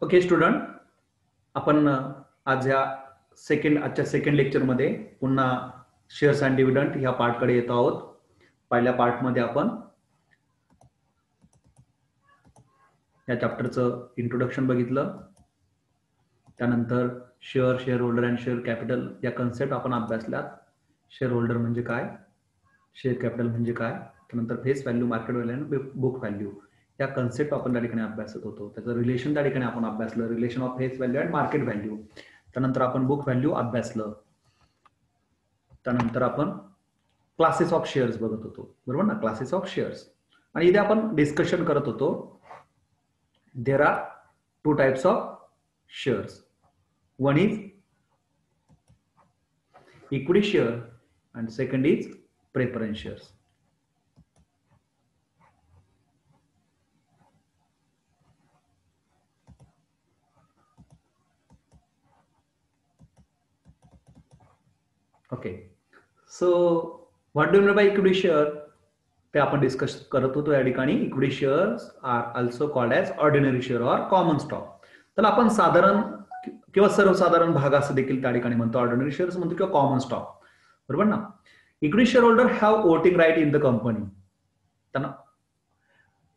Okay student, आपण आज आजच्या सेकंड लेक्चरमध्ये पुन्हा शेअर्स अँड डिव्हिडंड ह्या पार्टकडे येतो आहोत. पहिल्या पार्टमध्ये आपण या चॅप्टरचं इंट्रोडक्शन बघितलं. त्यानंतर share holder and share capital या कन्सेप्ट आपण अभ्यासल्यात. शेअर होल्डर म्हणजे काय, शेअर कॅपिटल म्हणजे काय, त्यानंतर फेस व्हॅल्यू, मार्केट व्हॅल्यू आणि बुक व्हॅल्यू या कन्सेप्ट आपण त्या ठिकाणी अभ्यासत होतो. त्याचं रिलेशन त्या ठिकाणी आपण अभ्यासलं, relation of face value and market value. त्यानंतर आपण बुक व्हॅल्यू अभ्यासलं. त्यानंतर आपण क्लासेस ऑफ शेअर्स बघत होतो, बरोबर ना, क्लासेस ऑफ शेअर्स. आणि इथे आपण डिस्कशन करत होतो, there are two types of shares. One is equity share and second is preference shares. Okay, so what do mean by equity share ते आपण डिस्कस करत होतो या ठिकाणी. Equity shares are also called as ordinary share or common stock. तर आपण साधारण किंवा सर्वसाधारण भाग असं देखील त्या ठिकाणी म्हणतो, ऑर्डिनरी शेअर्स म्हणतो किंवा कॉमन स्टॉक, बरोबर ना. Equity share holder have voting right in the company.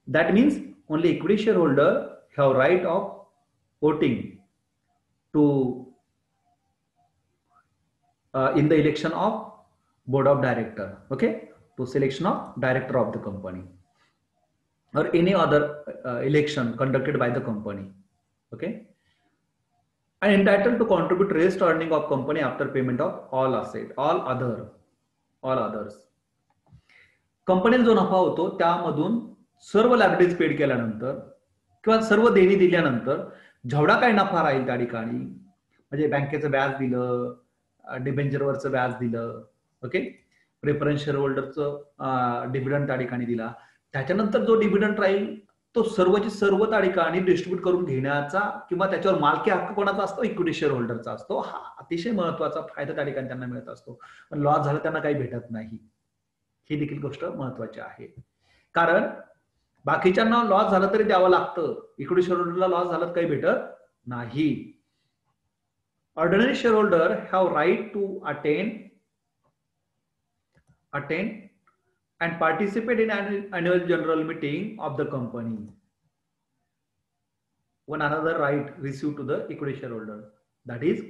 That means only equity share holder have right of voting to in the election of board of director, okay, to selection of director of the company or any other election conducted by the company, okay, and entitled to contribute rest earning of company after payment of all others. कंपनीला जो नफा होतो त्यामधून सर्व liabilities paid केल्यानंतर किंवा सर्व देणी दिल्यानंतर जेवढा काही नफा राहील त्या ठिकाणी, म्हणजे बँकेचं व्याज दिलं, डिबेंचरवरचं व्याज दिलं, ओके, प्रेफरन्स शेअर होल्डरचं डिव्हिडंड त्या ठिकाणी दिला, त्याच्यानंतर जो डिव्हिडंड राहील तो सर्व त्या ठिकाणी डिस्ट्रीब्यूट करून घेण्याचा किंवा त्याच्यावर मालकी हक्क कोणाचा असतो, इक्विटी शेअर होल्डरचा असतो. हा अतिशय महत्वाचा फायदा त्या ठिकाणी त्यांना मिळत असतो. पण लॉस झाला त्यांना काही भेटत नाही, ही देखील गोष्ट महत्वाची आहे. कारण बाकीच्यांना लॉस झाला तरी द्यावं लागतं, इक्विटी शेअर होल्डरला लॉस झाला काही भेटत नाही. Ordinary shareholder have right to attend and participate in annual general meeting of the company. One another right received to the equity shareholder, that is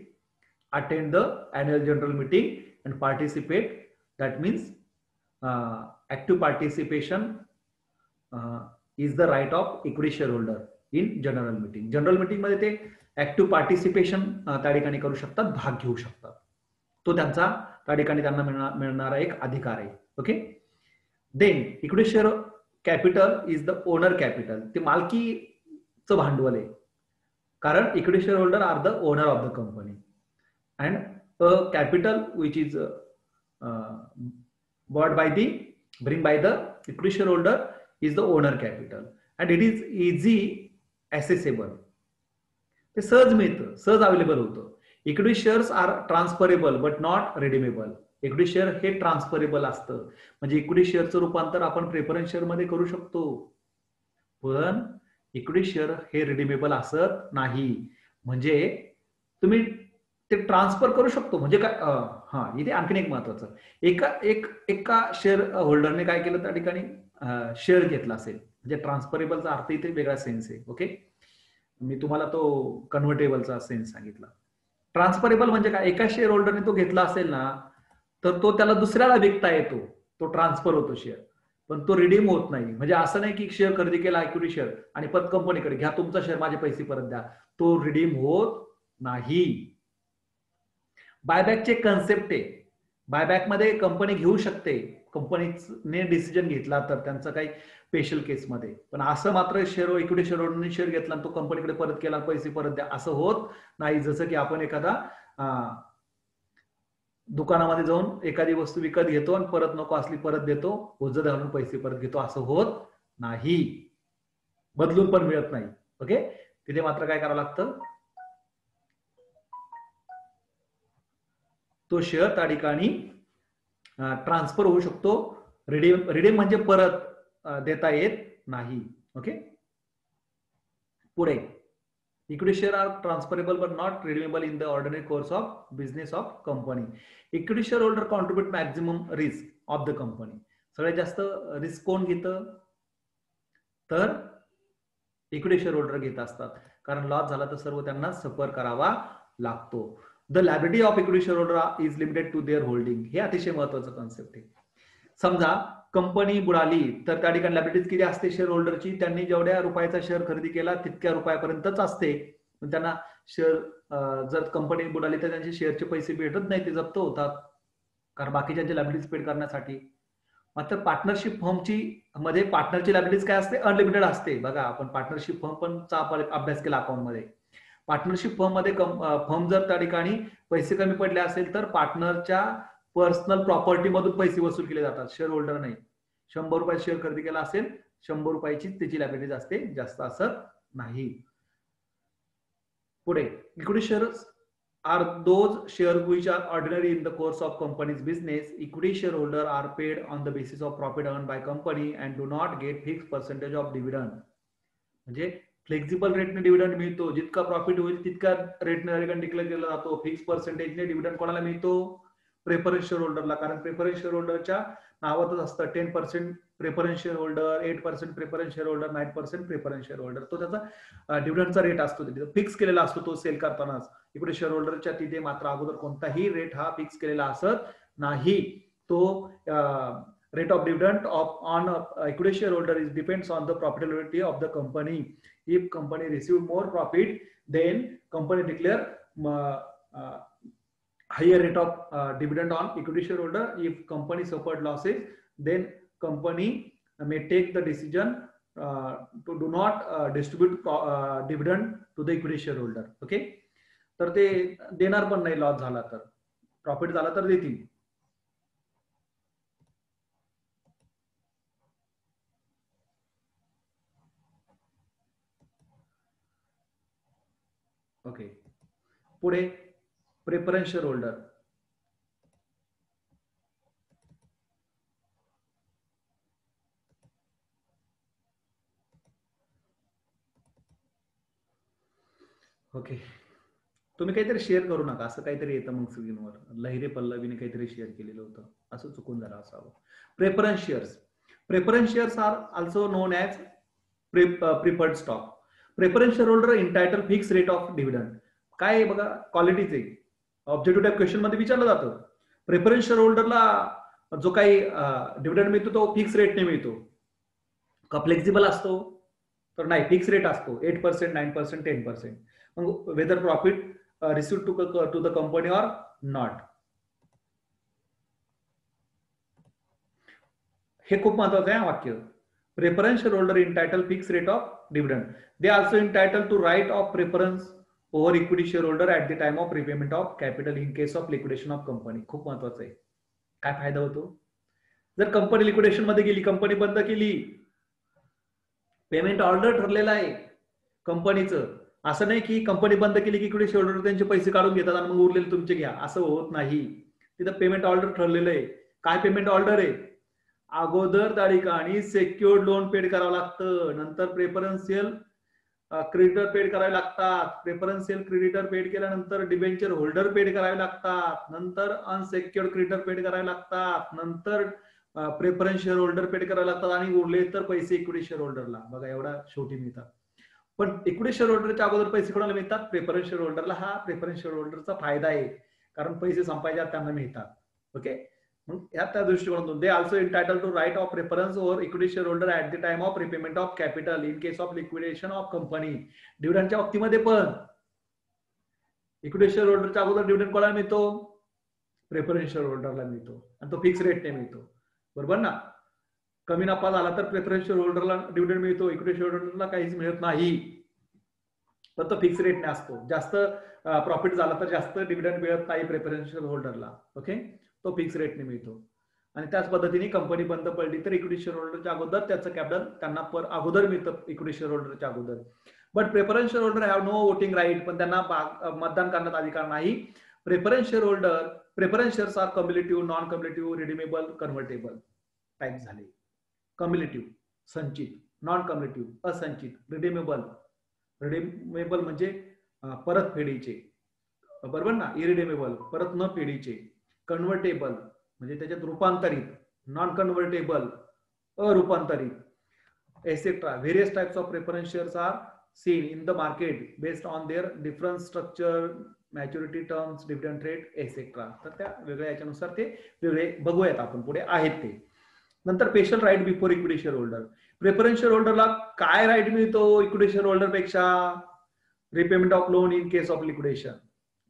attend the annual general meeting and participate. That means active participation is the right of equity shareholder in general meeting. General meeting मध्ये ते active participation त्या ठिकाणी करू शकतात, भाग घेऊ शकतात. तो त्यांचा त्या ठिकाणी त्यांना मिळणारा एक अधिकार आहे. Okay, then equity share capital is the owner capital. ते मालकीचं भांडवल आहे, कारण equity share holder are the owner of the company and a capital which is brought by the equity shareholder is the owner capital and it is easy accessible. ते सहज मिळतं, सहज available होतं. Equity shares are transferable but not redeemable. Equity share हे transferable असतं, म्हणजे equity शेअरचं रूपांतर आपण प्रेफरन्स शेअर मध्ये करू शकतो, पण इक्विटी शेअर हे रिडीमेबल असत नाही. म्हणजे तुम्ही ते ट्रान्सफर करू शकतो. म्हणजे काय, हा इथे आणखीन एक महत्वाचं, एका शेअर होल्डरने काय केलं, त्या ठिकाणी शेअर घेतला असेल, म्हणजे ट्रान्सफरेबलचा अर्थ इथे वेगळा सेन्स आहे. ओके, मी तुम्हाला तो कन्व्हर्टेबलचा सेन्स सांगितला. ट्रान्सफरेबल म्हणजे काय, एका शेअर होल्डरने तो घेतला असेल ना, तर तो त्याला दुसऱ्याला विकता येतो, तो ट्रान्सफर होतो शेअर, पण तो रिडीम होत नाही. म्हणजे असं नाही की शेअर खरेदी केला इक्विटी शेअर आणि परत कंपनीकडे घ्या तुमचा शेअर, माझे पैसे परत द्या, तो रिडीम होत नाही. बायबॅकचे कन्सेप्ट आहे, बायबॅक मध्ये कंपनी घेऊ शकते, कंपनीने डिसिजन घेतला तर त्यांचं काही स्पेशल केसमध्ये, पण असं मात्र शेअर इक्विटी शेअर होल्डरने शेअर घेतला आणि तो कंपनीकडे परत केला, पैसे परत द्या, असं होत नाही. जसं की आपण एखादा दुकानामध्ये जाऊन एखादी वस्तू विकत घेतो आणि परत नको असली परत देतो, ओझं घालून पैसे परत घेतो, असं होत नाही, बदलून पण मिळत नाही. ओके, तिथे मात्र काय करावं लागतं, तो शेअर त्या ठिकाणी ट्रान्सफर होऊ शकतो. रिडीम म्हणजे परत देता येत नाही. ओके, पुढे equity share are transferable but not redeemable in the ordinary course of business of company. Equity share holder contribute maximum risk of the company. सगळ्यात जास्त रिस्क कोण घेतं, तर इक्विटी शेअर होल्डर घेत असतात, कारण लॉस झाला तर सर्व त्यांना सफर करावा लागतो. The liability of equity share holder is limited to their holding. हे अतिशय महत्वाचं कॉन्सेप्ट आहे. समजा कंपनी बुडाली तर त्या ठिकाणी लायबिलिटीज किती असते शेअर होल्डरची, त्यांनी जेवढ्या रुपयाचा शेअर खरेदी केला तितक्या रुपयापर्यंतच असते. पण त्यांना शेअर जर कंपनी बुडाली तर त्यांचे शेअरचे पैसे भेटत नाही, ते जप्त होतात, कारण बाकीच्यांचे लायबिलिटीज पेड करण्यासाठी. मात्र पार्टनरशिप फर्मची मध्ये पार्टनरची लायबिलिटीज काय असते, अनलिमिटेड असते. बघा आपण पार्टनरशिप फर्म पण अभ्यास केला अकाउंट मध्ये. पार्टनरशिप फर्म मध्ये फर्म जर त्या ठिकाणी पैसे कमी पडले असेल तर पार्टनरच्या पर्सनल प्रॉपर्टी मधून पैसे वसूल केले जातात, शेअर होल्डर नाही. 100 रुपये शेअर खरेदी केला असेल, 100 रुपयाची त्याची लायबिलिटीज असते, जास्त असत नाही. पुढे equity shares are those shares which are ordinary in the course of company's business. Equity shareholder are paid on the basis of profit earned by company and do not get fixed percentage of dividend. म्हणजे flexible रेटने dividend मिळतो, जितका profit होईल तितका रेटने declare केला जातो. Fix पर्सेंटेजने dividend कोणाला मिळतो, preference share होल्डरला. कारण प्रेफरन्स शेअर होल्डरच्या नावातच असतं 10% preference share holder, 8% preference share holder, 9% preference share holder. तो त्याचा डिव्हिडंडचा रेट असतो, फिक्स केलेला असतो तो सेल करतानाच. इकडे शेअर होल्डरच्या तिथे मात्र अगोदर कोणताही रेट हा फिक्स केलेला असत नाही. तो rate of dividend on equity shareholder is depends on the profitability of the company. If company receive more profit, then company declare higher rate of dividend on equity shareholder. If company suffered losses, then company may take the decision to do not distribute dividend to the equity shareholder. Okay, तर ते देणार पण नाही loss झाला तर, profit झाला तर देतील. ओके, पुढे प्रेफरन्स शेअर होल्डर. ओके, तुम्ही काहीतरी शेअर करू नका, असं काहीतरी येतं मग स्क्रीनवर. लहिरे पल्लवीने काहीतरी शेअर केलेलं होतं, असं चुकून झालं असावं. Preference shares. Preference shares are also known as preferred stock. Preference share holder entitle fix rate of dividend. काय आहे बघा, क्वालिटीचे ऑब्जेक्टिव्ह टाईप क्वेश्चन मध्ये विचारलं जातं. प्रेफरन्स शेअर होल्डरला जो काही डिव्हिडंड मिळतो तो फिक्स रेटने मिळतो का, फ्लेक्झिबल असतो, तर नाही, फिक्स रेट असतो. 8%, 9%, 10%. मग whether profit received to the company or not. हे खूप महत्वाचं आहे वाक्य. Preference share holder entitle fix rate of dividend. They also entitle to right of preference over equity share holder at the time of repayment of capital in case of liquidation of company. खूप महत्वाचं आहे. काय फायदा होतो जर company liquidation मध्ये गेली, company बंद केली, पेमेंट ऑर्डर ठरलेला आहे कंपनीचं. असं नाही की कंपनी बंद केली की इक्विटी शेअर होल्डर त्यांचे पैसे काढून घेतात आणि मग उरलेले तुमचे घ्या, असं होत नाही. तिथं पेमेंट ऑर्डर ठरलेलं आहे. काय पेमेंट ऑर्डर आहे, अगोदर त्या ठिकाणी सेक्युअर्ड लोन पेड करावं लागतं, नंतर प्रेफरन्शियल क्रेडिटर पेड करावे लागतात, प्रेफरन्शियल क्रेडिटर पेड केल्यानंतर डिबेंचर होल्डर पेड करावे लागतात, नंतर अनसेक्युअर्ड क्रेडिटर पेड करावे लागतात, नंतर प्रेफरन्स शेअर होल्डर पेड करावे लागतात, आणि उरले तर पैसे इक्विटी शेअर होल्डरला. बघा एवढा शेवटी मिळतात. पण इक्विटी शेअर होल्डरच्या अगोदर पैसे कोणाला मिळतात, प्रेफरन्स शेअर होल्डरला. हा प्रेफरन्स शेअर होल्डरचा फायदा आहे, कारण पैसे संपायच्या त्यांना मिळतात. ओके, मग त्या दृष्टिकोनातून they also entitle to right of preference over equity share holder at the time of repayment of capital in case of liquidation of company. डिव्हिडंडच्या बाबतीमध्ये पण इक्विटी शेअर होल्डरच्या अगोदर डिव्हिडंड कोणाला मिळतो, प्रेफरन्स शेअर होल्डरला मिळतो, आणि तो फिक्स रेटने मिळतो. बरोबर ना. कमी नफा झाला तर प्रेफरन्स शेअर होल्डरला डिव्हिडंड मिळतो, इक्विटी शेअर होल्डरला काहीच मिळत नाही, पण तो फिक्स रेटने असतो. जास्त प्रॉफिट झाला तर जास्त डिव्हिडंड मिळत नाही प्रेफरन्स शेअर होल्डरला. ओके, तो फिक्स रेटने मिळतो. आणि त्याच पद्धतीने कंपनी बंद पडली तर इक्विटी शेअर होल्डरच्या अगोदर त्याचं कॅपिटल त्यांना अगोदर मिळतं, इक्विटी शेअर होल्डरच्या अगोदर. But preference share holder have no voting right, पण त्यांना मतदान करण्याचा अधिकार नाही. Preference share holder, preference shares are cumulative, non cumulative, redeemable, convertible type झाले. कम्युलेटिव्ह संचित, नॉन कम्युलेटिव्ह असंचित, रिडीमेबल रिडीमेबल म्हणजे परतफेडीचे, बरोबर ना. इरिडेमेबल परत न फेडीचे. कन्व्हर्टेबल म्हणजे त्याच्यात रूपांतरित. नॉन कन्व्हर्टेबल अरूपांतरित, etcetera. Various types of preference shares are seen in the market based on their different structure, maturity terms, dividend rate, etcetera. तर त्या वेगळ्या याच्यानुसार ते वेगळे बघूयात आपण पुढे आहेत ते. नंतर special right before equity share holder. Preference share होल्डरला काय राईट मिळतो इक्विटी शेअर होल्डर पेक्षा? Repayment of loan in case of liquidation.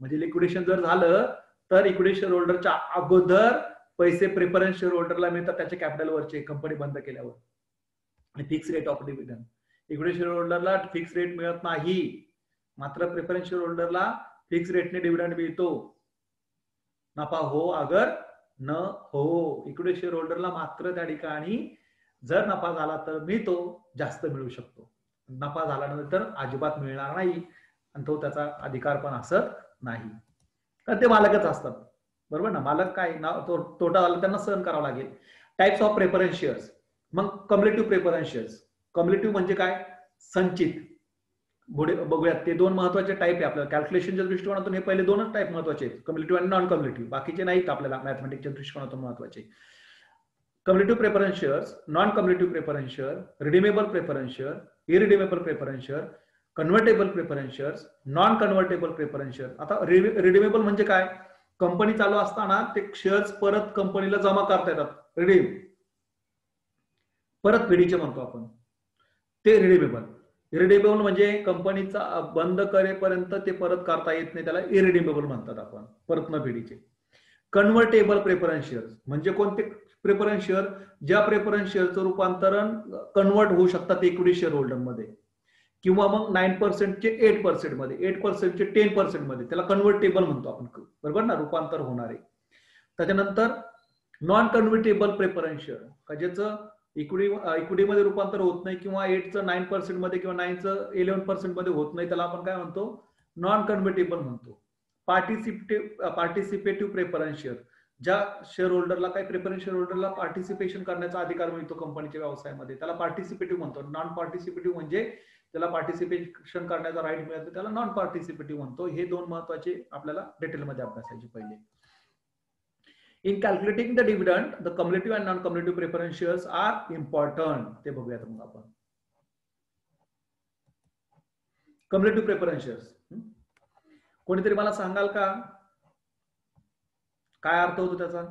म्हणजे लिक्विडेशन जर झालं तर इक्विटी शेअर होल्डरच्या अगोदर पैसे प्रेफरन्स शेअर होल्डरला मिळतात त्याच्या कॅपिटलवरचे, कंपनी बंद केल्यावर. आणि fix rate of dividend. Equity share होल्डरला फिक्स रेट मिळत नाही, मात्र प्रेफरन्स शेअर होल्डरला फिक्स रेटने डिव्हिडंड मिळतो, नफा हो अगर न हो. इक्विटी शेअर होल्डरला मात्र त्या ठिकाणी जर नफा झाला तर मिळतो, जास्त मिळू शकतो. नफा झाल्यानंतर अजिबात मिळणार नाही आणि तो त्याचा अधिकार पण असत नाही, कारण ते मालकच असतात, बरोबर ना. मालक काय ना, तोटा झाला त्यांना सहन करावं लागेल. Types of preference shares. मग कम्युलेटिव्ह प्रेफरन्स शेअर्स. कम्युलेटिव्ह म्हणजे काय? संचित. पुढे बघूयात. ते दोन महत्वाचे टाईप आहे आपल्याला कॅल्क्युलेशनच्या दृष्टिकोनातून. हे पहिले दोनच टाईप महत्वाचे आहेत, कम्युलेटिव्ह आणि नॉन कम्युलेटिव्ह. बाकीचे नाहीत आपल्याला मॅथमॅटिक्सच्या दृष्टिकोनातून महत्वाचे. Cumulative preference shares, non cumulative preference share, redeemable preference share, irredeemable preference share, convertible preference shares, non convertible preference share. आता रिडीमेबल म्हणजे काय? कंपनी चालू असताना ते शेअर्स परत कंपनीला जमा करता येतात, रिडीम, परत फेडीचे म्हणतो आपण, ते रिडीमेबल. इरिडेमेबल म्हणजे कंपनीचा बंद करेपर्यंत ते परत करता येत नाही, त्याला इरिडेमेबल म्हणतात आपण, परत न फेडीचे. कन्व्हर्टेबल प्रेफरन्स शेअर म्हणजे कोणते प्रेफरन्स शेअर? ज्या प्रेफरन्स शेअरचं रूपांतरण कन्वर्ट होऊ शकतात इक्विटी शेअर होल्डर मध्ये, किंवा मग 9% चे 8% मध्ये, 8% चे 10% मध्ये, त्याला कन्व्हर्टेबल म्हणतो आपण, बरोबर ना, रूपांतर होणारे. त्याच्यानंतर नॉन कन्व्हर्टेबल प्रेफरन्स शेअर का ज्याचं इक्विटीमध्ये रूपांतर होत नाही, किंवा 8चं 9% मध्ये किंवा 9चं 11% मध्ये होत नाही, त्याला आपण काय म्हणतो? नॉन कन्व्हर्टेबल म्हणतो. Participative preference share. ज्या शेअर होल्डरला काही प्रेफरन्स शेअर होल्डरला पार्टिसिपेशन करण्याचा अधिकार मिळतो कंपनीच्या व्यवसायामध्ये, त्याला पार्टिसिपेटिव्ह म्हणतो. नॉन पार्टिसिपेटिव्ह म्हणजे त्याला पार्टिसिपेशन करण्याचा राईट मिळतो, त्याला नॉन पार्टिसिपेटिव्ह म्हणतो. हे दोन महत्वाचे आपल्याला डिटेलमध्ये अभ्यासायचे पहिले. In calculating the dividend, the cumulative and non-cumulative preference shares are important. ते बघूयात मग आपण. Cumulative preference shares. कोणीतरी मला सांगाल का काय अर्थ होतो त्याचा?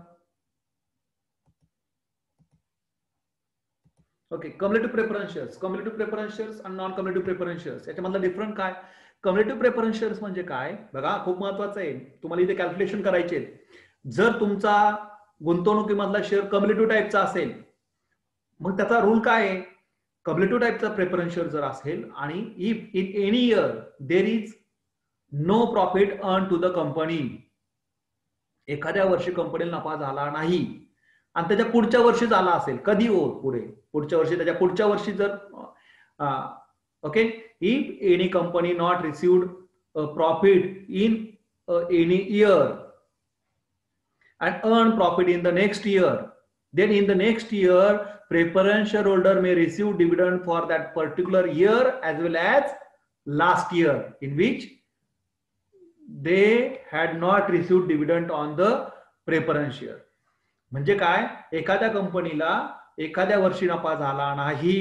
Okay, cumulative preference shares. Cumulative preference shares आणि non-cumulative preference shares याच्यामधला डिफरंट काय? Cumulative preference shares म्हणजे काय? बघा, खूप महत्वाचं आहे, तुम्हाला इथे कॅल्क्युलेशन करायचे आहे. जर तुमचा गुंतवणुकीमधला शेअर कम्युलेटिव्ह टाईपचा असेल, मग त्याचा रूल काय आहे? कम्युलेटिव्ह टाईपचा प्रेफरन्स शेअर जर असेल आणि if in any year there is no profit earn to the company, एखाद्या वर्षी कंपनीला नफा झाला नाही आणि त्याच्या पुढच्या वर्षी झाला असेल, कधी हो पुढे पुढच्या वर्षी, त्याच्या पुढच्या वर्षी जर okay, if any company not received profit in any year and earn profit in the next year, then in the next year preference shareholder may receive dividend for that particular year as well as last year in which they had not received dividend on the preference share. म्हणजे काय? एखाद्या कंपनीला एखाद्या वर्षी नफा झाला नाही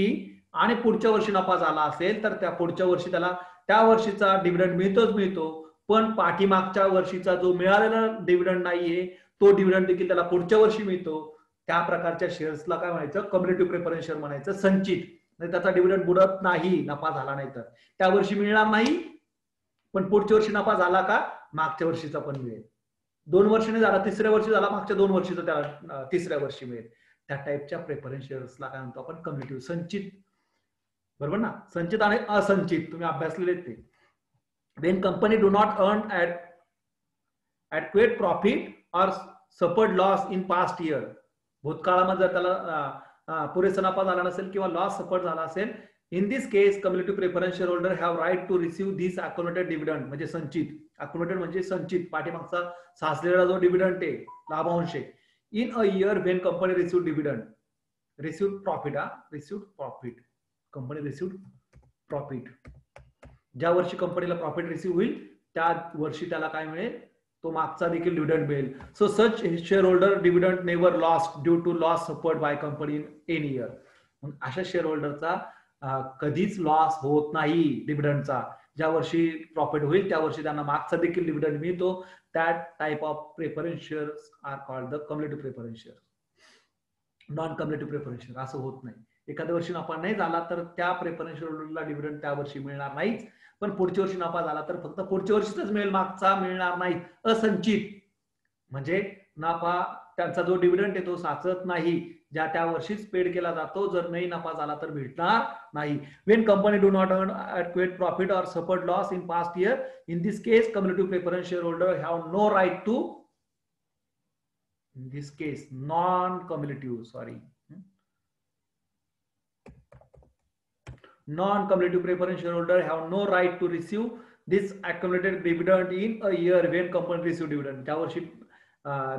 आणि पुढच्या वर्षी नफा झाला असेल तर त्या पुढच्या वर्षी त्याला त्या वर्षीचा डिव्हिडंड मिळतो, पण पाठीमागच्या वर्षीचा जो मिळालेला डिव्हिडंड नाहीये तो डिव्हिडंड देखील त्याला पुढच्या वर्षी मिळतो. त्या प्रकारच्या शेअर्सला काय म्हणायचं? कम्युलेटिव्ह प्रेफरन्स शेअर म्हणायचं. संचित, त्याचा डिव्हिडंड बुडत नाही, नफा झाला नाही तर त्या वर्षी मिळणार नाही, पण पुढच्या वर्षी नफा झाला का मागच्या वर्षीचा पण मिळेल. 2 वर्षाने झाला, तिसऱ्या वर्षी झाला, मागच्या 2 वर्षीचा त्याला तिसऱ्या वर्षी मिळेल. त्या टाईपच्या प्रेफरन्स शेअर्सला काय म्हणतो आपण? कम्युलेटिव्ह. संचित, बरोबर ना. संचित आणि असंचित तुम्ही अभ्यासलेले ते. Wien company do not earn adequate profit or suffered loss in past year, भूतकाळामध्ये जर त्याला पुरेसा नफा झाला नसेल किंवा लॉस सफर झाला असेल, in this case cumulative preference share holder have right to receive this accumulated dividend. म्हणजे संचित, अक्युमुलेटेड म्हणजे संचित, पाठीमागचा साचलेला जो डिव्हिडंड आहे, लाभांश आहे, in a year when company receive dividend, receive profit, receive profit, company receive profit. ज्या वर्षी कंपनीला प्रॉफिट रिसीव्ह होईल त्या वर्षी त्याला काय मिळेल, तो मागचा देखील डिव्हिडंड मिळेल. So such share holder dividend never lost due to loss suffered by company in any year. मग अशा शेअर होल्डरचा कधीच लॉस होत नाही डिव्हिडंडचा. ज्या वर्षी प्रॉफिट होईल त्या वर्षी त्यांना मागचा देखील डिव्हिडंड मिळतो. That type of preference shares are called the cumulative preference share. Non cumulative preference share असं होत नाही. एखाद्या वर्षी नफा नाही झाला तर त्या प्रेफरन्स शेअर होल्डरला डिव्हिडंड त्या वर्षी मिळणार नाहीच, पण पुढच्या वर्षी नफा झाला तर फक्त पुढच्या वर्षीच मिळेल, मागचा मिळणार नाही. असंचित म्हणजे नफा त्यांचा जो डिव्हिडंड आहे तो साचत नाही, ज्या त्या वर्षीच पेड केला जातो. जर नाही नफा झाला तर भेटणार नाही. When company do not earn adequate profit or suffered loss in past year, in this case cumulative preference share holder have no right to, in this case non-cumulative, non-cumulative preference shareholder have no right to receive this accumulated dividend in a year when company receive dividend. ज्या वर्षी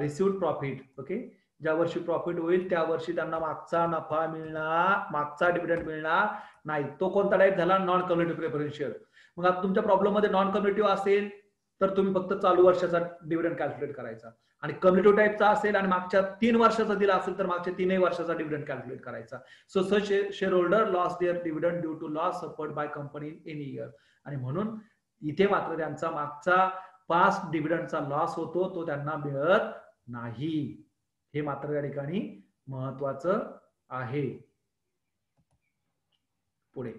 received profit, okay, ज्या वर्षी profit होईल त्या वर्षी त्यांना मागचा नफा मिळणार, मागचा डिव्हिडंड मिळणार नाही. तो कोणता टाईप झाला, नॉन कम्युलेटिव्ह प्रेफरन्स शेअर. मग आता तुमच्या प्रॉब्लेम मध्ये नॉन कम्युलेटिव्ह असेल तर तुम्ही फक्त चालू वर्षाचा डिव्हिडंड कॅल्क्युलेट करायचा, आणि कम्युलेटिव्ह टाईपचा असेल आणि मागच्या 3 वर्षाचा दिला असेल तर मागच्या 3 वर्षाचा डिव्हिडंड कॅल्क्युलेट करायचा. So such share holder loss their dividend due to loss suffered by company in any year. आणि म्हणून इथे मात्र त्यांचा मागचा पास्ट डिव्हिडंडचा लॉस होतो, तो त्यांना मिळत नाही. हे मात्र या ठिकाणी महत्वाचं आहे. पुढे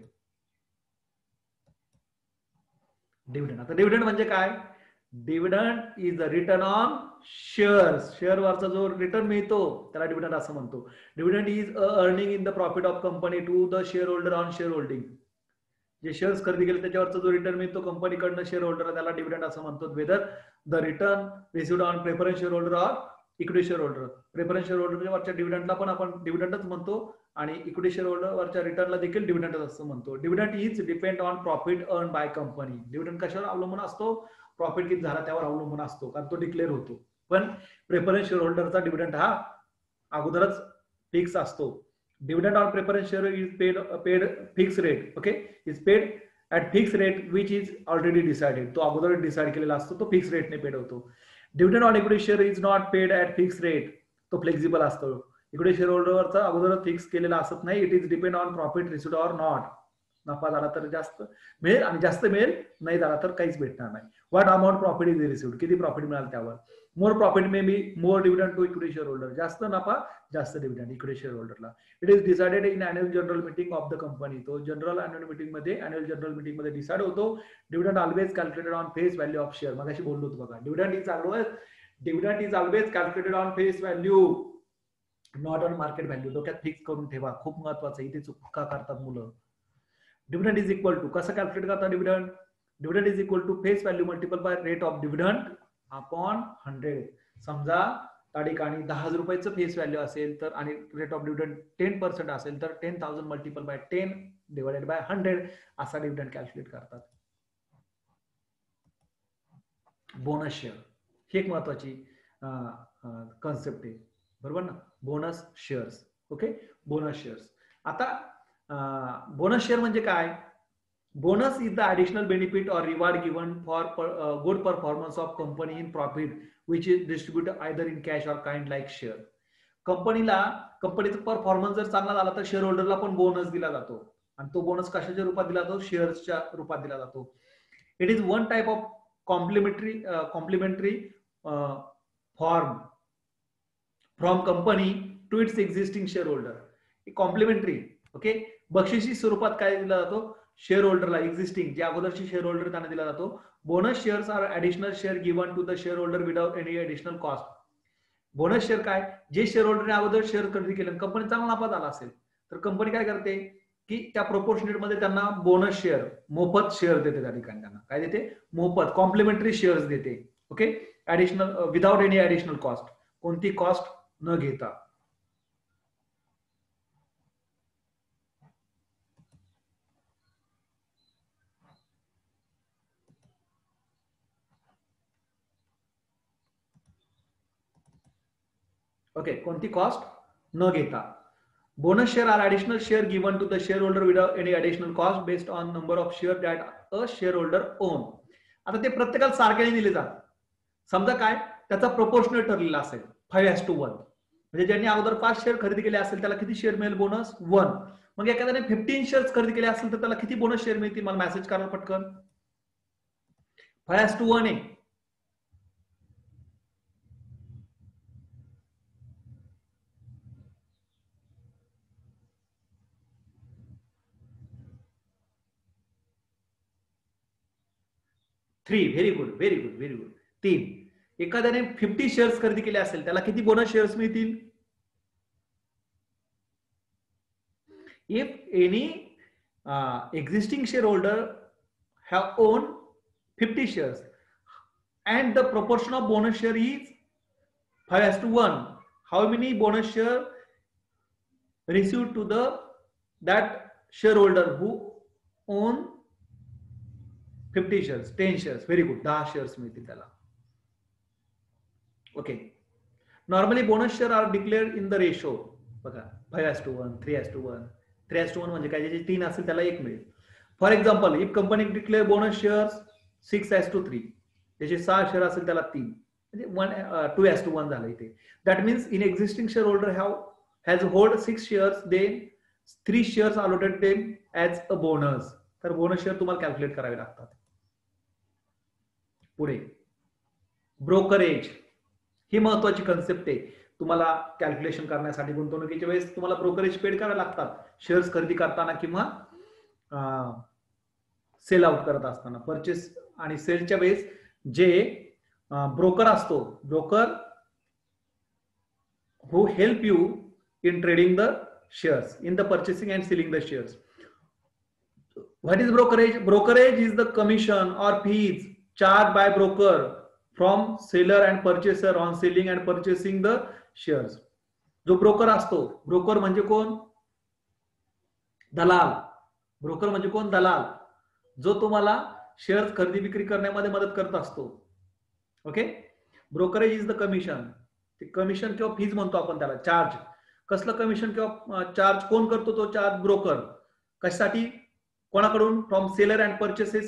डिव्हिडंड. आता डिव्हिडंड म्हणजे काय, dividend is a return on shares. शेअरवरचा जो रिटर्न मिळतो त्याला डिव्हिडंड असं म्हणतो. Dividend is a earning in the profit of company to the share holder on share holding. जे शेअर्स खरेदी केले त्याच्यावरचा जो रिटर्न मिळतो कंपनीकडनं शेअर होल्डर, त्याला डिव्हिडंड असं म्हणतो. Whether the return received on preference share holder or equity share holder. Preference share होल्डरवरच्या डिव्हिडंडला पण आपण डिव्हिडंडच म्हणतो आणि इक्विटी शेअर होल्डरवरच्या रिटर्नला देखील डिव्हिडंड असं म्हणतो. Dividend is depend on profit earn by company. Dividend कशावर अवलंबून असतो, प्रॉफिट किती झाला त्यावर अवलंबून असतो, कारण तो डिक्लेअर होतो. पण प्रेफरन्स शेअर होल्डरचा डिव्हिडंड हा अगोदरच फिक्स असतो. Dividend on preference share is paid fix rate, okay, is paid at fix rate which is already decided. तो अगोदर डिसाइड केलेला असतो, तो फिक्स रेटने पेड होतो. Dividend on equity share is not paid at fix rate. तो flexible असतो. Equity share होल्डरवरचा अगोदर fix केलेला असत नाही. It is depend on profit received or not. नफा झाला तर जास्त मिळेल आणि जास्त मिळेल, नाही झाला तर काहीच भेटणार नाही. What amount profit is received, किती प्रॉफिट मिळाल त्यावर. More profit may be more dividend to equity share holder. जास्त नफा जास्त डिव्हिडंड इक्विटी शेअर होल्डरला. It is decided in annual general meeting of the company. तो जनरल अॅन्युअल मीटिंग मध्ये, annual general meeting मध्ये डिसाइड होतो. Dividend always calculated on face value of share. मगाशी बोललो होतो बघा, dividend is always calculated on face value, not on market value. डोक्यात fix करून ठेवा, खूप महत्वाचं. इथे चुका करतात मुलं. डिव्हिडंड इज इक्वल टू, कसं कॅल्क्युलेट करता dividend, dividend is equal to face value multiple by rate of dividend upon 100. समजा त्या ठिकाणी 10,000 रुपयाचं फेस व्हॅल्यू असेल तर आणि रेट ऑफ डिव्हिडंड 10% असेल तर 10,000 मल्टिपल बाय 10 डिवाइडेड बाय 100 असा डिव्हिडंड कॅल्क्युलेट करतात. बोनस शेअर ही एक महत्वाची कन्सेप्ट आहे, बरोबर ना. Bonus shares, okay, bonus shares. आता बोनस शेअर म्हणजे काय, bonus is the additional benefit or reward given for good performance of company in profit which is distributed either in cash or kind like share. कंपनीचा performance जर चांगला झाला तर share होल्डरला पण bonus दिला जातो, आणि तो बोनस कशाच्या रूपात दिला जातो, शेअर्सच्या रूपात दिला जातो. It is one type of complimentary form from company to its existing share holder. Complimentary, okay, बक्षिसी स्वरूपात काय दिला जातो शेअर होल्डरला, एक्झिस्टिंग जे अगोदरचे शेअर होल्डर त्यांना दिला जातो. Bonus shares are additional share given to the share holder without any additional cost. Bonus share काय, जे शेअर होल्डरने अगोदर शेअर खरेदी केले, कंपनी चांगला नफा झाला असेल तर कंपनी काय करते की त्या प्रोपोर्शनेट मध्ये त्यांना बोनस शेअर, मोफत शेअर देते. त्या ठिकाणी त्यांना काय देते, मोफत कॉम्प्लिमेंटरी शेअर्स देते, okay, additional without any additional cost, कोणती कॉस्ट न घेता. ओके, कोणती कॉस्ट न घेता. Bonus share are additional share given to the share holder without any additional cost based on number of share that a share holder own. आता ते प्रत्येकाला सारख्याने दिले जातात. समजा काय त्याचा प्रोपोर्शनल ठरलेला असेल 5:1, म्हणजे ज्यांनी अगोदर 5 शेअर खरेदी केले असेल त्याला किती शेअर मिळेल बोनस 1. मग एखाद्याने 15 शेअर खरेदी केले असेल तर त्याला किती बोनस शेअर मिळतील मला मेसेज करा पटकन. 5:1 आहे. Three. Very good very good very good. 3. एखाद्याने 50 शेअर्स खरेदी केले असेल त्याला किती बोनस शेअर्स मिळतील. If any existing shareholder have owned 50 shares and the proportion of bonus share is 5:1, how many bonus share received to that shareholder who own 50 shares? 10 shares. Very good. 10 shares मिळतील त्याला. Okay. Normally bonus share are declared in the ratio. बघा 5:1, 3:1. 3:1 म्हणजे काय, ज्याचे 3 असेल त्याला 1 मिळेल. For example if company declare bonus shares 6:3, त्याचे 6 शेअर असेल त्याला 3, म्हणजे 2:1 झालं इथे. That means in existing share holder has hold 6 shares, then 3 shares allotted them as a bonus. तर बोनस शेअर तुम्हाला कॅल्क्युलेट करावे लागतात. पुढे ब्रोकरेज ही महत्वाची कन्सेप्ट आहे. तुम्हाला कॅल्क्युलेशन करण्यासाठी गुंतवणुकीच्या वेळेस तुम्हाला ब्रोकरेज पेड करावे लागतात. शेअर्स खरेदी करताना किंवा सेल आउट करत असताना, परचेस आणि सेलच्या वेळेस जे ब्रोकर असतो, broker who help you in trading the shares, in the purchasing and selling the shares. What is brokerage? Brokerage is the commission or fees charge by broker from seller and purchaser on selling and purchasing the shares. जो broker असतो, broker म्हणजे कोण? दलाल. Broker म्हणजे कोण? दलाल, जो तुम्हाला शेअर्स खरेदी विक्री करण्यामध्ये मदत करत असतो. Okay. Brokerage is the commission. ते कमिशन किंवा फीज म्हणतो आपण त्याला, चार्ज. कसलं कमिशन किंवा चार्ज कोण करतो? तो चार्ज ब्रोकर. कशासाठी? कोणाकडून? From seller and purchaser.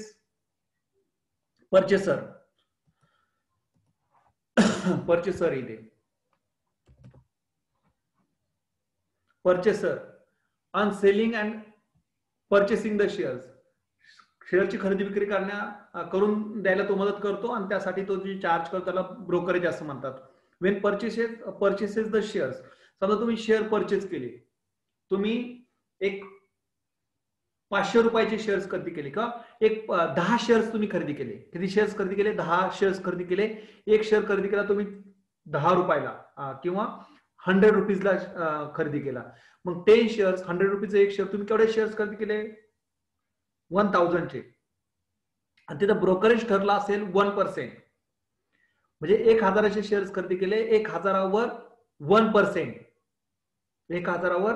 Purchaser इथे purchaser on selling and purchasing the shares. शेअरची खरेदी विक्री करून द्यायला तो मदत करतो आणि त्यासाठी तो जे चार्ज करतो त्याला ब्रोकरेज असं म्हणतात. Wien purchases the shares. समजा तुम्ही शेअर परचेस केले, तुम्ही एक 500 रुपयाचे शेअर्स खरेदी केले किंवा एक 10 शेअर्स तुम्ही खरेदी केले. किती शेअर्स खरेदी केले? 10 शेअर्स खरेदी केले. एक शेअर खरेदी केला तुम्ही 10 रुपयाला किंवा 100 रुपीजला खरेदी केला. मग 10 शेअर्स 100 रुपीचे एक शेअर तुम्ही केवढे शेअर्स खरेदी केले? 1000 चे. आणि तिथं ब्रोकरेज ठरला असेल 1%. म्हणजे 1000चे शेअर्स खरेदी केले, 1000वर 1%. 1000वर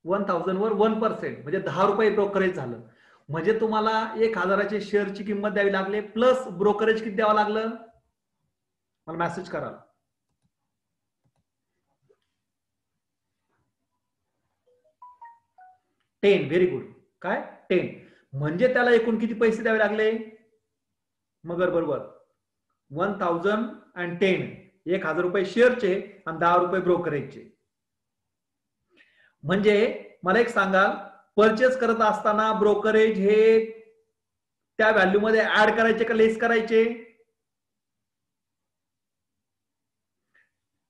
1000 वर 1%, म्हणजे 10 रुपये ब्रोकरेज झालं. म्हणजे तुम्हाला 1000चे शेअरची किंमत द्यावी लागली प्लस ब्रोकरेज किती द्यावं लागलं? मला मेसेज करा. टेन. Very good. काय? 10. म्हणजे त्याला एकूण किती पैसे द्यावे लागले? मगर बरोबर 1010. 1000 रुपये शेअरचे आणि 10 रुपये ब्रोकरेजचे. म्हणजे मला एक सांगा, परचेस करत असताना ब्रोकरेज हे त्या व्हॅल्यू मध्ये ऍड करायचे का लेस करायचे?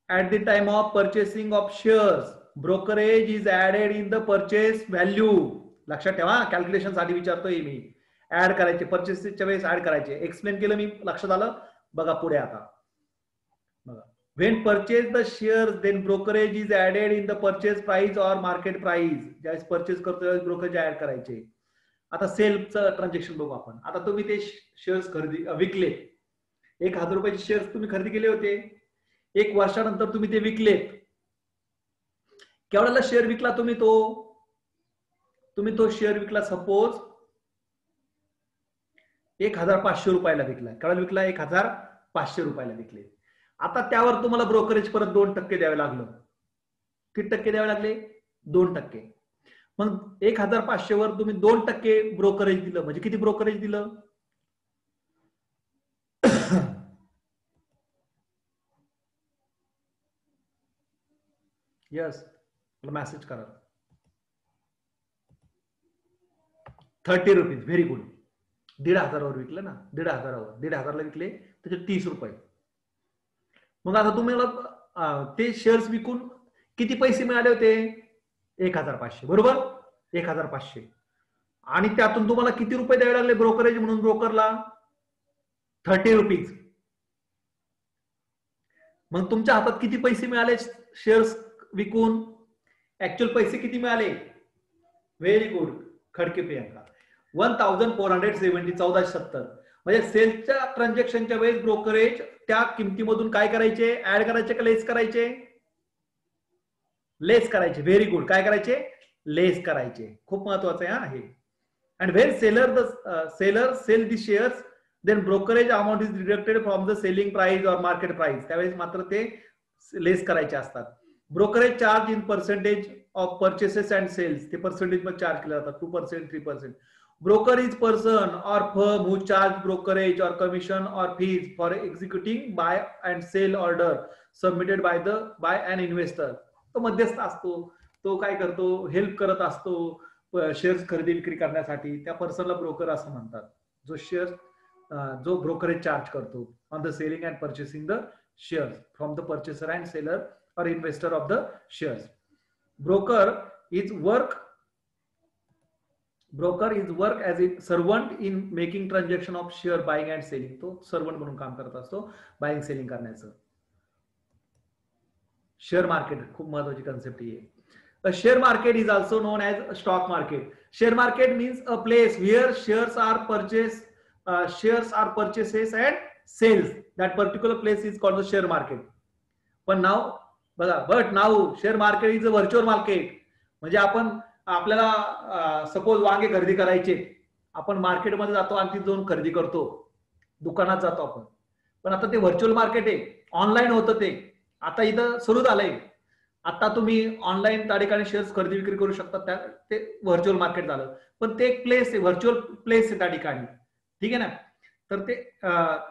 At the time of purchasing of shares brokerage is added in the purchase value. लक्षात ठेवा, कॅल्क्युलेशन साठी विचारतोय मी. ऍड करायचे, परचेसच्या वेळेस ऍड करायचे. एक्सप्लेन केलं मी, लक्षात आलं? बघा पुढे आता बघा. When purchase the shares, then brokerage is added in the purchase price or market price. ज्यावेळेस परचेस करतो त्यावेळेस ब्रोकरेज ऍड करायचे. आता सेलचं ट्रान्झॅक्शन बघू आपण. आता तुम्ही ते शेअर्स विकले. 1000 रुपयाचे शेअर्स तुम्ही खरेदी केले होते. 1 वर्षानंतर तुम्ही ते विकलेत. केवढ्याला शेअर विकला तुम्ही तो शेअर विकला सपोज 1500 रुपयाला विकला. केवढ्याला विकला? 1500 रुपयाला विकले. आता त्यावर तुम्हाला ब्रोकरेज परत 2% द्यावे लागलं. किती टक्के द्यावे लागले? 2%. मग 1,500 वर तुम्ही 2% ब्रोकरेज दिलं म्हणजे किती ब्रोकरेज दिलं? यस, मला मेसेज करा. 30 रुपीज. Very good. 1,500 विकलं ना, 1,500ला विकले त्याचे 30 रुपये. मग आता तुम्हाला ते शेअर्स विकून किती पैसे मिळाले होते? 1,500. बरोबर, 1,500. आणि त्यातून तुम्हाला किती रुपये द्यावे लागले ब्रोकरेज म्हणून ब्रोकरला? 30 रुपीज. मग तुमच्या हातात किती पैसे मिळाले शेअर्स विकून? ऍक्च्युअल पैसे किती मिळाले? Very good Khadke Priyanka, 1,470, 1470. म्हणजे सेल्सच्या ट्रान्झॅक्शनच्या वेळेस ब्रोकरेज त्या किमतीमधून काय करायचे? ऍड करायचे का लेस करायचे? लेस करायचे. Very good. काय करायचे? लेस करायचे. खूप महत्वाचं आहे हे. And when seller sell the shares then brokerage amount is deducted from the selling price or market price. त्यावेळेस मात्र ते लेस करायचे असतात. Brokerage charge in percentage of purchases and sales. ते पर्सेंटेज मध्ये चार्ज केले जातात. 2%, 3%. Broker is person or firm who charge brokerage or commission or fees for executing buy and sell order submitted by an investor. तो मध्यस्थ असतो. तो काय करतो? हेल्प करत असतो शेअर्स खरेदी विक्री करण्यासाठी. त्या पर्सनला ब्रोकर असं म्हणतात, जो शेअर्स जो ब्रोकरेज चार्ज करतो on the selling and purchasing the shares from the purchaser and seller or investor of the shares. Broker is work as a servant in making transaction of share buying and selling. तो servant म्हणून काम करत असतो buying selling करण्याचं. Share market खूप महत्वाची concept आहे. A share market is also known as a stock market. Share market means a place where shares are purchases and sales. That particular place is called the share market. पण now share market is a virtual market. म्हणजे आपण आपल्याला suppose वांगे खरेदी करायचे, आपण मार्केटमध्ये जातो आणि तिथे जाऊन खरेदी करतो, दुकानात जातो आपण. पण आता ते व्हर्च्युअल मार्केट आहे, ऑनलाईन होतं ते. आता इथं सुरू झालंय. आता तुम्ही ऑनलाईन त्या ठिकाणी शेअर्स खरेदी विक्री करू शकता. ते व्हर्च्युअल मार्केट झालं. पण ते एक प्लेस आहे, व्हर्च्युअल प्लेस आहे त्या ठिकाणी. ठीक आहे ना. तर ते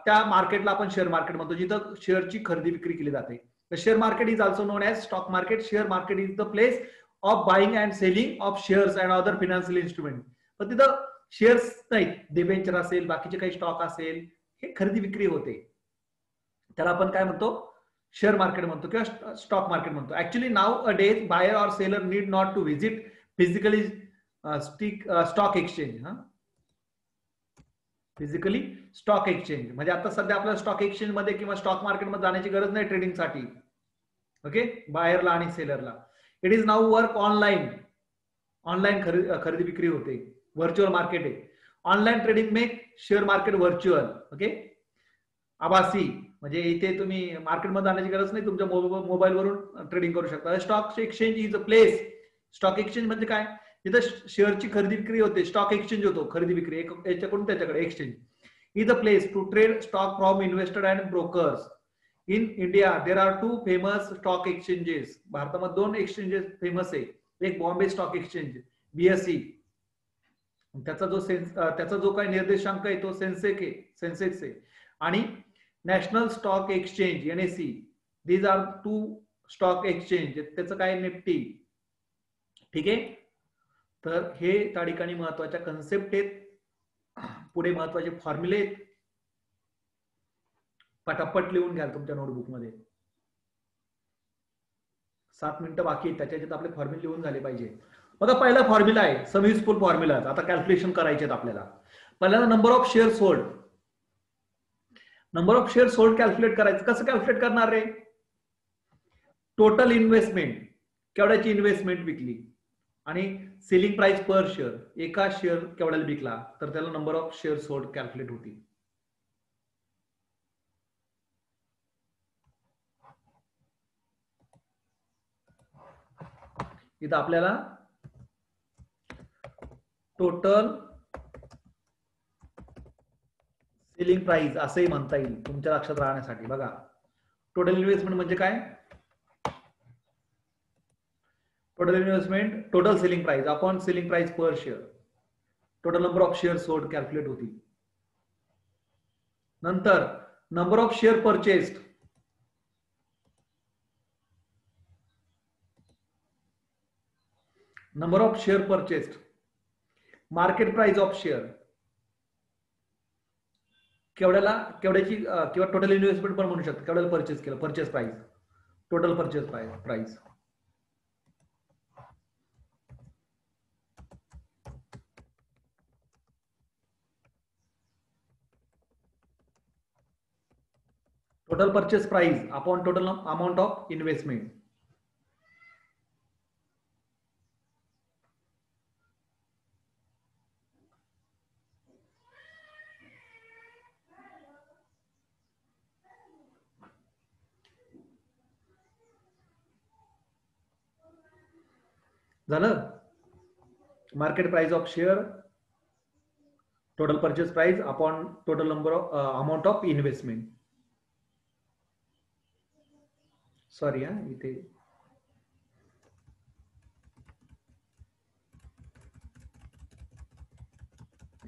त्या मार्केटला आपण शेअर मार्केट म्हणतो, जिथं शेअरची खरेदी विक्री केली जाते. The share market is also known as stock market. Share market is the place of buying and selling of shares and other financial instruments. पण तिथं शेअर्स नाहीत, डिबेंचर असेल, बाकीचे काही स्टॉक असेल, हे खरेदी विक्री होते. त्याला आपण काय म्हणतो? शेअर मार्केट म्हणतो किंवा स्टॉक मार्केट म्हणतो. Actually nowadays buyer or seller need not to visit physically stock exchange. Physically stock exchange म्हणजे आता सध्या आपल्याला स्टॉक एक्सचेंज मध्ये किंवा स्टॉक मार्केटमध्ये जाण्याची गरज नाही ट्रेडिंगसाठी. ओके, बायरला आणि सेलरला. It is now work online. Online खरेदी विक्री होते. व्हर्च्युअल मार्केट आहे. Online trading make share market virtual. Okay, आभासी म्हणजे इथे तुम्ही मार्केटमध्ये जाण्याची गरज नाही, तुमच्या मोबाईलवरून ट्रेडिंग करू शकता. Stock exchange is a place. Stock exchange म्हणजे काय? तिथं शेअरची खरेदी विक्री होते. स्टॉक एक्सचेंज होतो, खरेदी विक्री याच्याकडून त्याच्याकडे. Exchange is a place to trade stock from investor and brokers. In India there are 2 famous stock exchanges. भारतामध्ये 2 एक्सचेंजेस फेमस आहे. एक बॉम्बे स्टॉक एक्सचेंज BSE. त्याचा जो काही निर्देशांक आहे तो सेन्सेक्स आहे. आणि national stock exchange NSE. These are 2 stock exchange. त्याचं काय? निफ्टी. ठीक आहे. तर हे त्या ठिकाणी महत्वाच्या कन्सेप्ट आहेत. पुढे महत्वाचे फॉर्म्युले आहेत. पटापट लिहून घ्याल तुमच्या नोटबुक मध्ये. 7 मिनिटं बाकी आहेत, त्याच्यात आपले फॉर्म्युले लिहून झाले पाहिजे. बघा, पहिला फॉर्म्युला आहे सम युजफुल फॉर्म्युला. आता कॅल्क्युलेशन करायचे आहेत आपल्याला. पहिल्यांदा number of shares hold. Number of shares hold calculate करायचं. कसं कॅल्क्युलेट करणार रे? टोटल इन्व्हेस्टमेंट, केवढ्याची इन्व्हेस्टमेंट विकली, आणि सेलिंग प्राइस पर शेअर, एका शेअर केवढ्याला विकला, तर त्याला number of shares hold calculate होती. इथं आपल्याला टोटल सेलिंग प्राइस असंही म्हणता येईल तुमच्या लक्षात राहण्यासाठी. बघा, टोटल इन्व्हेस्टमेंट म्हणजे काय? Total investment total selling price upon selling price per share, total number of share sold calculate होतील. नंतर number of share purchased, number of share purchased, market price of share, केवढ्याची किंवा टोटल इन्व्हेस्टमेंट पण म्हणू शकतो, केवढ्याला परचेस केलं, purchase price, total purchase price. Total purchase price upon total amount of investment. झालं. Market price of share, total purchase price upon total number of amount of investment. Sorry इथे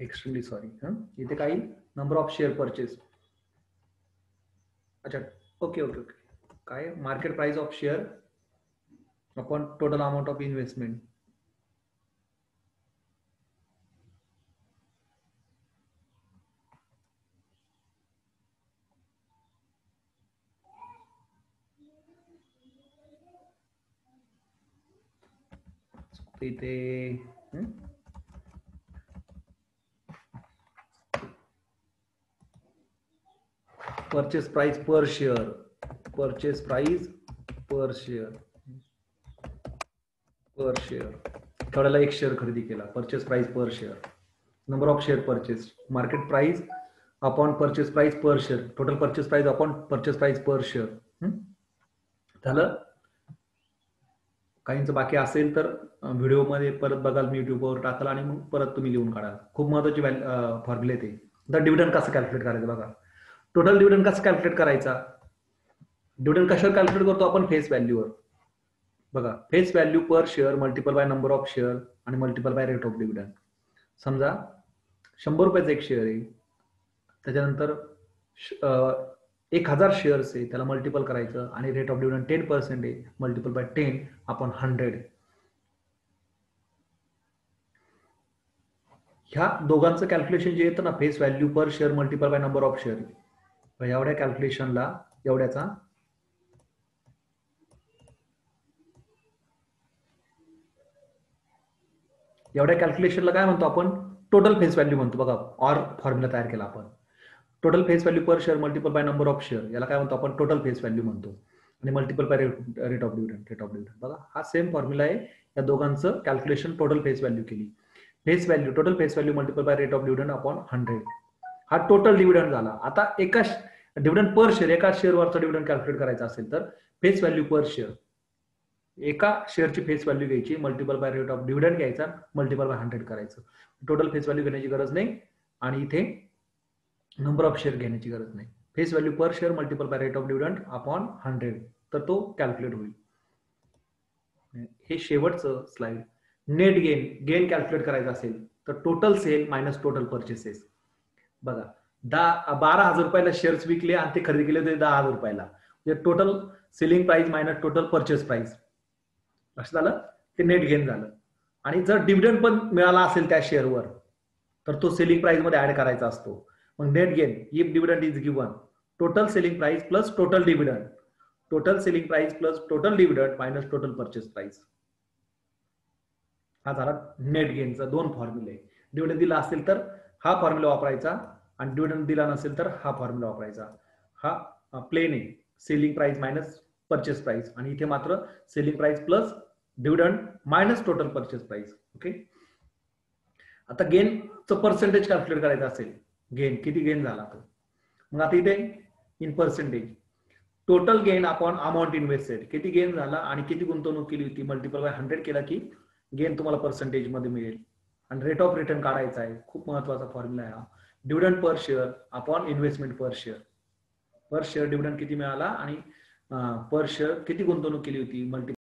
extremely sorry. इथे काही number of share purchase. अच्छा okay okay okay. काय market price of share upon total amount of investment. इथे purchase price per share, purchase price per share, per share केवढ्याला एक share खरेदी केला, purchase price per share, number of share purchase, market price upon purchase price per share, total purchase price upon purchase price per share. झालं. काहींचं बाकी असेल तर व्हिडिओमध्ये परत बघाल, मी युट्यूबवर टाकाल आणि मग परत तुम्ही लिहून काढाल. खूप महत्वाची फॉर्म्युले ते. तर डिव्हिडंड कसं कॅल्क्युलेट करायचं बघा. टोटल डिव्हिडंड कसं कॅल्क्युलेट करायचा. डिव्हिडंड कशावर कॅल्क्युलेट करतो आपण, फेस व्हॅल्यूवर. बघा face value per share multiple by number of share आणि multiple by rate of dividend. समजा 100 रुपयाचं एक शेअर आहे, त्याच्यानंतर 1000 शेअर्स आहे, त्याला मल्टिपल करायचं आणि रेट ऑफ डिव्हिडंड 10% आहे, मल्टिपल बाय 10 अपॉन 100. ह्या दोघांचं कॅल्क्युलेशन जे येतं ना, face value per share multiple by number of share, एवढ्या कॅल्क्युलेशनला एवढ्याचा काय म्हणतो आपण, टोटल फेस व्हॅल्यू म्हणतो. बघा ऑर फॉर्म्युला तयार केला आपण. Total face value per share multiple by number of share, याला काय म्हणतो आपण, टोटल फेस व्हॅल्यू म्हणतो. आणि multiple by rate of dividend. बघा हा सेम फॉर्म्युला आहे. या दोघांचं कॅल्क्युलेशन टोटल फेस व्हॅल्यू केली. Face value total face value multiple by rate of dividend upon 100. हा टोटल डिव्हिडंड झाला. आता एका डिव्हिडंड पर शेअर, एका शेअरवरचा डिव्हिडंड कॅल्क्युलेट करायचा असेल तर फेस व्हॅल्यू पर शेअर, एका शेअरची फेस व्हॅल्यू घ्यायची, multiple by rate of dividend घ्यायचा, मल्टिपल बाय 100 करायचं. टोटल फेस व्हॅल्यू घेण्याची गरज नाही आणि इथे नंबर ऑफ शेअर घेण्याची गरज नाही. Face value per share multiple by rate of dividend upon 100, तर तो कॅल्क्युलेट होईल. हे शेवटचं स्लाइड. नेट गेन कॅल्क्युलेट करायचं असेल तर total sale minus total purchases. बघा 12,000 रुपयाला शेअर्स विकले आणि ते खरेदी केले होते 10,000 रुपयाला, म्हणजे total selling price minus total purchase price, असं झालं ते नेट गेन झालं. आणि जर डिव्हिडंड पण मिळाला असेल त्या शेअरवर तर तो सेलिंग प्राइस मध्ये ऍड करायचा असतो. मग net gain if dividend is given, total selling price plus total dividend, total selling price plus total dividend minus total purchase price. हा झाला नेट गेनचा. दोन फॉर्म्युले. डिव्हिडंड दिला असेल तर हा फॉर्म्युला वापरायचा आणि डिव्हिडंड दिला नसेल तर हा फॉर्म्युला वापरायचा. हा प्लेन आहे, selling price minus purchase price, आणि इथे मात्र selling price plus dividend minus total purchase price. Okay. आता गेनचं पर्सेंटेज कॅल्क्युलेट करायचं असेल, गेन किती गेन झाला तो, मग आता इथे in percentage total gain upon amount invested, किती गेन झाला आणि किती गुंतवणूक केली होती, मल्टिपल बाय 100 केला की गेन तुम्हाला पर्सेंटेज मध्ये मिळेल. आणि रेट ऑफ रिटर्न काढायचा आहे, खूप महत्वाचा फॉर्म्युला आहे हा. Dividend per share upon investment पर शेअर. पर शेअर डिव्हिडंड किती मिळाला आणि पर शेअर किती गुंतवणूक केली होती, मल्टिपल